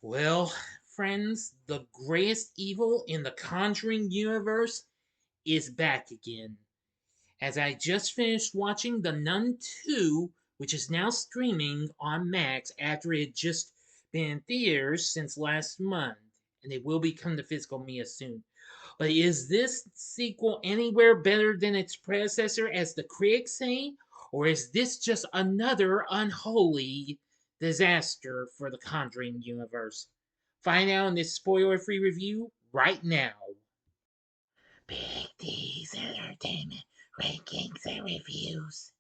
Well, friends, the greatest evil in the Conjuring universe is back again. As I just finished watching The Nun 2, which is now streaming on Max after it had just been in theaters since last month, and it will be coming to physical media soon. But is this sequel anywhere better than its predecessor, as the critics say? Or is this just another unholy disaster for the Conjuring universe? Find out in this spoiler free review right now. Big D's Entertainment Rankings and Reviews.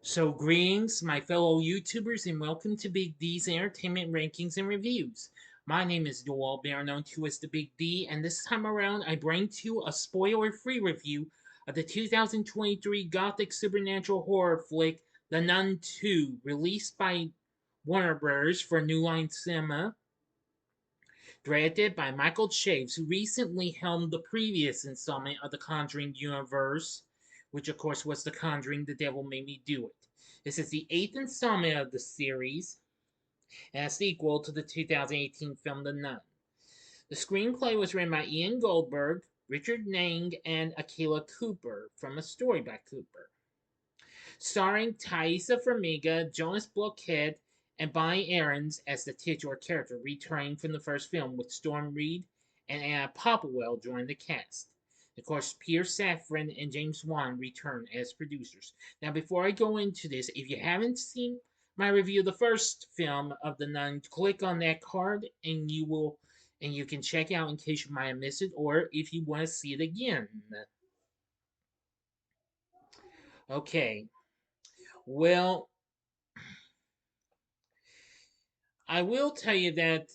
So, greetings, my fellow YouTubers, and welcome to Big D's Entertainment Rankings and Reviews. My name is Joel, better known to as the Big D, and this time around I bring to you a spoiler-free review of the 2023 gothic supernatural horror flick The Nun 2, released by Warner Bros. For New Line Cinema, directed by Michael Chaves, who recently helmed the previous installment of the Conjuring Universe, which of course was The Conjuring, The Devil Made Me Do It. This is the eighth installment of the series, and a sequel to the 2018 film The Nun. The screenplay was written by Ian Goldberg, Richard Nang, and Akila Cooper, from a story by Cooper. Starring Taissa Farmiga, Jonas Bloquet, and Bonnie Aarons as the titular character, returning from the first film, with Storm Reid and Anna Popplewell joining the cast. Of course, Peter Safran and James Wan return as producers. Now, before I go into this, if you haven't seen my review of the first film of The Nun, click on that card and you can check out in case you might have missed it, or if you want to see it again. Okay, well, I will tell you that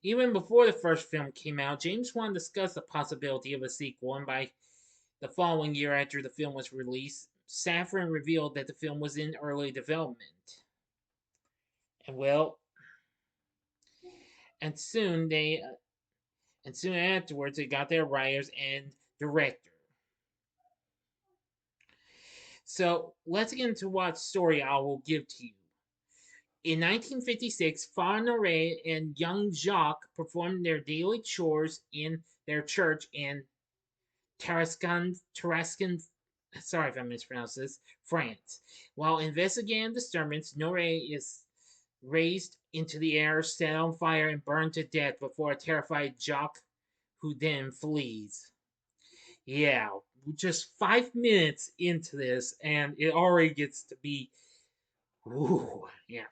even before the first film came out, James Wan discussed the possibility of a sequel, and by the following year after the film was released, Safran revealed that the film was in early development. And well, and soon they and soon afterwards they got their writers and director. So let's get into what story I will give to you. In 1956, Father and young Jacques performed their daily chores in their church in Tarascon, sorry if I mispronounced this, France. While investigating the disturbance, Noré is raised into the air, set on fire, and burned to death before a terrified Jacques, who then flees. Yeah, just 5 minutes into this, and it already gets to be, ooh, yeah.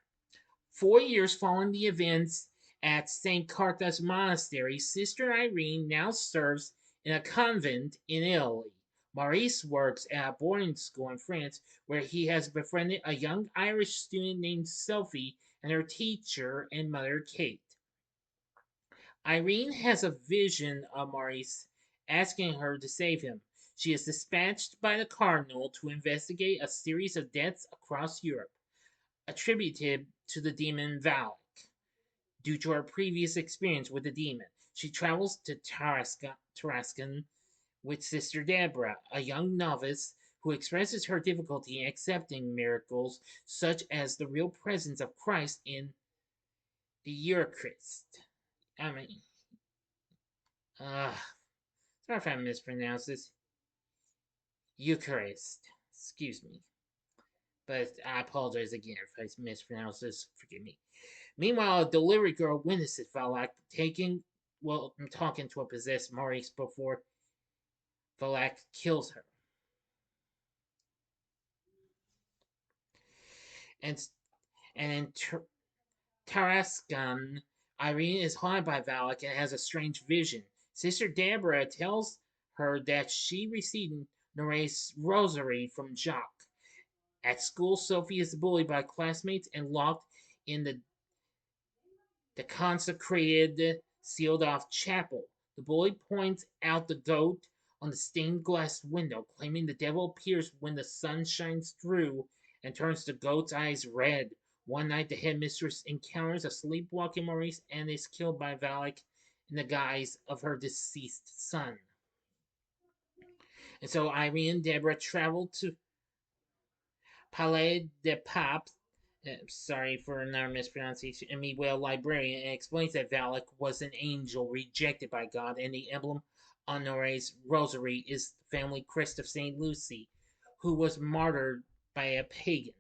4 years following the events at St. Cartha's Monastery, Sister Irene now serves in a convent in Italy. Maurice works at a boarding school in France, where he has befriended a young Irish student named Sophie and her teacher and mother, Kate. Irene has a vision of Maurice asking her to save him. She is dispatched by the Cardinal to investigate a series of deaths across Europe, attributed to the demon Valak. Due to her previous experience with the demon, she travels to Tarascon with Sister Deborah, a young novice who expresses her difficulty in accepting miracles such as the real presence of Christ in the Eucharist. I mean, uh, sorry if I mispronounced this. Eucharist. Excuse me. But I apologize again if I mispronounced this. Forgive me. Meanwhile, a delivery girl witnesses Valak talking to a possessed Maurice before Valak kills her. And and in Tarascon, Irene is haunted by Valak and has a strange vision. Sister Deborah tells her that she received Nore's rosary from Jacques. At school, Sophie is bullied by classmates and locked in the consecrated, sealed off chapel. The bully points out the goat on the stained glass window, claiming the devil appears when the sun shines through and turns the goat's eyes red. One night, the headmistress encounters a sleepwalking Maurice and is killed by Valak in the guise of her deceased son. And so Irene and Deborah travel to Palais de Pape, sorry for another mispronunciation, and Well librarian, and explains that Valak was an angel rejected by God, and the emblem on Nore's rosary is the family crest of Saint Lucy, who was martyred by a pagan.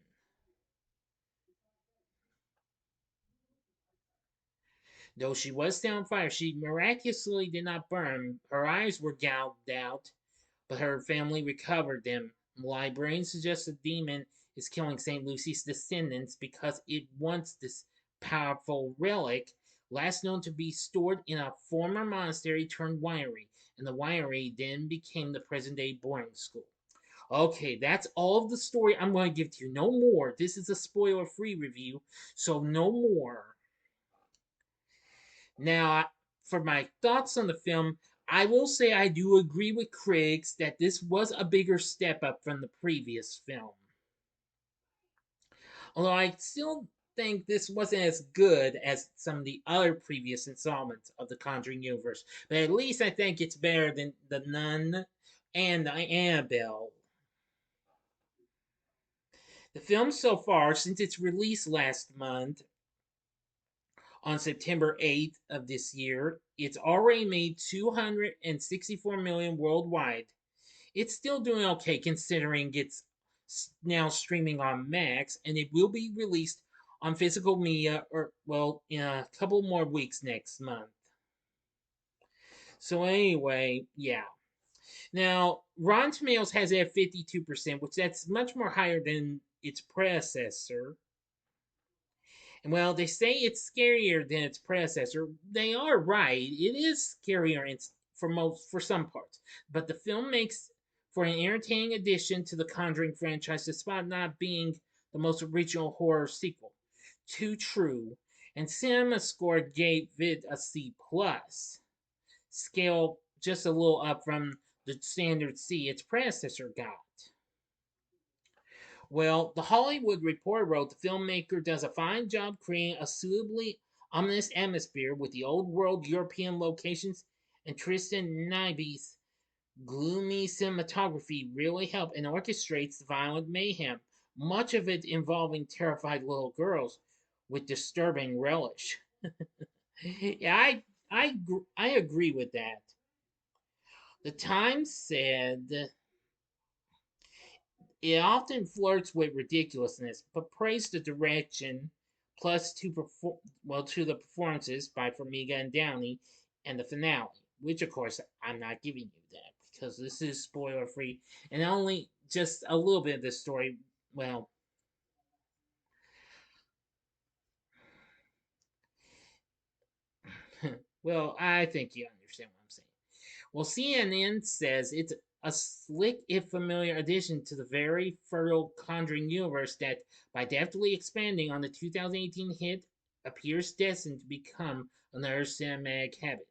Though she was set on fire, she miraculously did not burn. Her eyes were gouged out, but her family recovered them. The librarian suggests the demon is killing St. Lucy's descendants because it wants this powerful relic, last known to be stored in a former monastery turned winery, and the winery then became the present day boarding school. Okay, that's all of the story I'm going to give to you. No more. This is a spoiler free review, so no more. Now, for my thoughts on the film, I will say I do agree with critics that this was a bigger step up from the previous film. Although I still think this wasn't as good as some of the other previous installments of the Conjuring Universe, but at least I think it's better than the Nun and the Annabelle. The film so far, since its release last month, on September 8th of this year, it's already made 264 million worldwide. It's still doing okay considering it's now streaming on Max, and it will be released on physical media or well in a couple more weeks next month. So anyway, yeah. Now, Rotten Tomatoes has it at 52%, which that's much more higher than its predecessor. And well, they say it's scarier than its predecessor. They are right. It is scarier for some parts, but the film makes for an entertaining addition to the Conjuring franchise, despite not being the most original horror sequel. Too true. And Cinema Score gave it a C plus, scale just a little up from the standard C its predecessor got. Well, The Hollywood Reporter wrote the filmmaker does a fine job creating a suitably ominous atmosphere with the old world European locations, and Tristan Naiby's gloomy cinematography really help and orchestrates the violent mayhem, much of it involving terrified little girls with disturbing relish. Yeah, I agree with that. The Times said it often flirts with ridiculousness, but praised the direction, plus to the performances by Farmiga and Downey, and the finale. Which, of course, I'm not giving you that because this is spoiler free, and only just a little bit of the story. Well, well, I think you understand what I'm saying. Well, CNN says it's a slick, if familiar, addition to the very fertile Conjuring universe that, by deftly expanding on the 2018 hit, appears destined to become another cinematic habit.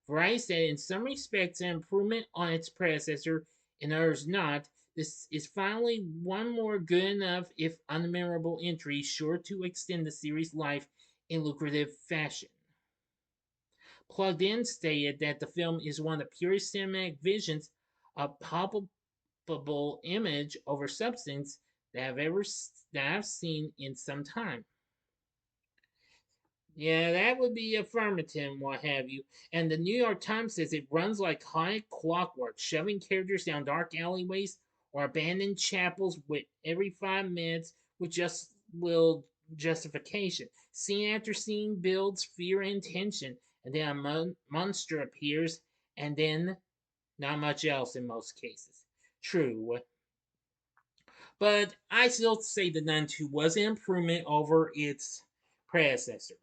Variety said, in some respects, an improvement on its predecessor, in others not. This is finally one more good enough, if unmemorable, entry, sure to extend the series' life in lucrative fashion. Plugged In stated that the film is one of the purest cinematic visions of palpable image over substance that I've seen in some time. Yeah, that would be affirmative, what have you. And the New York Times says it runs like high clockwork, shoving characters down dark alleyways or abandoned chapels with every 5 minutes with just little justification. Scene after scene builds fear and tension, and then a monster appears, and then not much else in most cases. True. But I still say the Nun 2 was an improvement over its predecessor.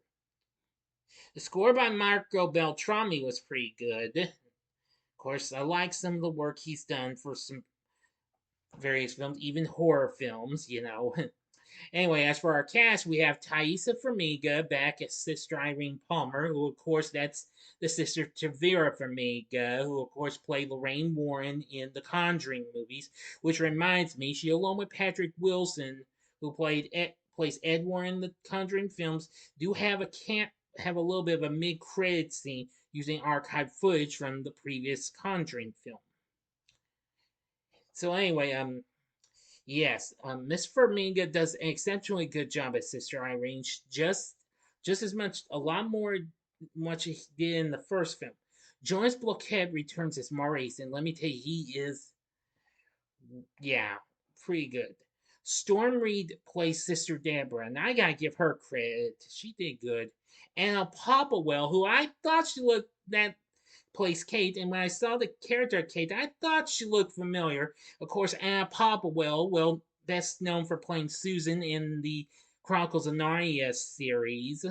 The score by Marco Beltrami was pretty good. Of course, I like some of the work he's done for some various films, even horror films. Anyway, as for our cast, we have Taissa Farmiga back as Sister Irene Palmer, who, of course, that's the sister to Vera Farmiga, who, of course, played Lorraine Warren in the Conjuring movies. Which reminds me, she, along with Patrick Wilson, who plays Ed Warren in the Conjuring films, do have a little bit of a mid-credit scene using archived footage from the previous Conjuring film. So anyway, Yes, Miss Farmiga does an exceptionally good job as Sister Irene. Just as much, a lot more, much he did in the first film. Jonas Bloquet returns as Maurice, and let me tell you, he is, yeah, pretty good. Storm Reid plays Sister Deborah, and I gotta give her credit. She did good. And Popplewell, who I thought she looked that plays Kate, and when I saw the character Kate, I thought she looked familiar. Of course, Anna Popplewell, well, best known for playing Susan in the Chronicles of Narnia series.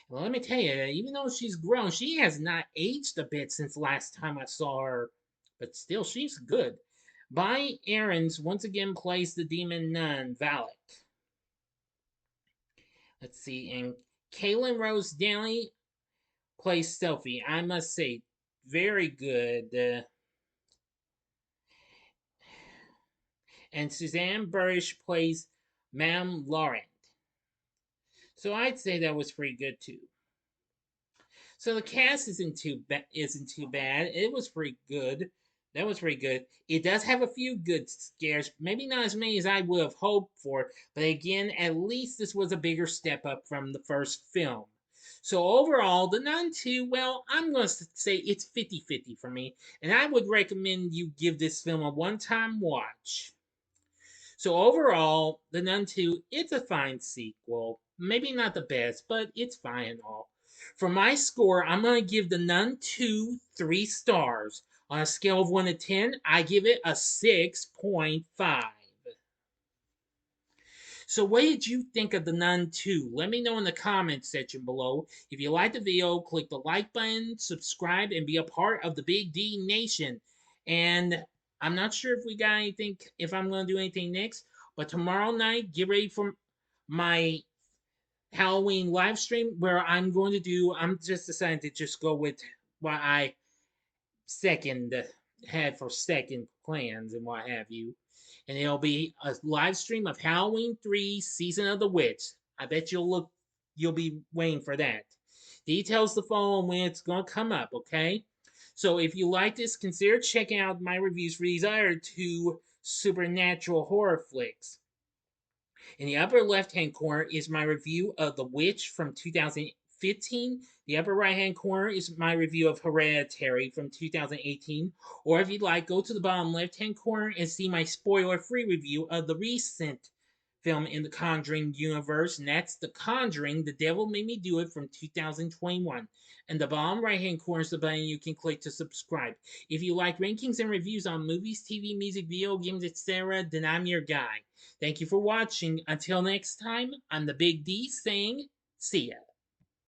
Well, let me tell you, even though she's grown, she has not aged a bit since last time I saw her, but still, she's good. Bonnie Aarons once again plays the demon nun, Valak. Let's see, and Kaylin Rose Downey plays Sophie. I must say, very good. And Suzanne Burrish plays Madame Laurent. So I'd say that was pretty good too. So the cast isn't too bad. It was pretty good. That was pretty good. It does have a few good scares, maybe not as many as I would have hoped for, but again, at least this was a bigger step up from the first film. So overall, The Nun 2, well, I'm going to say it's 50-50 for me, and I would recommend you give this film a one-time watch. So overall, The Nun 2, it's a fine sequel. Maybe not the best, but it's fine and all. For my score, I'm going to give The Nun 2 3 stars. On a scale of 1 to 10, I give it a 6.5. So what did you think of The Nun 2? Let me know in the comments section below. If you liked the video, click the like button, subscribe, and be a part of the Big D Nation. And I'm not sure if we got anything, if I'm going to do anything next, but tomorrow night, get ready for my Halloween live stream where I'm just deciding to just go with what I second had for second plans and what have you. And it'll be a live stream of Halloween 3 Season of the Witch. I bet you'll be waiting for that. Details to follow when it's gonna come up, okay? So if you like this, consider checking out my reviews for these other two supernatural horror flicks. In the upper left hand corner is my review of The Witch from 2015. The upper right hand corner is my review of Hereditary from 2018. Or if you'd like, go to the bottom left hand corner and see my spoiler free review of the recent film in the Conjuring universe, and that's The Conjuring, The Devil Made Me Do It from 2021. And the bottom right hand corner is the button you can click to subscribe. If you like rankings and reviews on movies, TV, music, video games, etc., then I'm your guy. Thank you for watching. Until next time, I'm the Big D saying, see ya.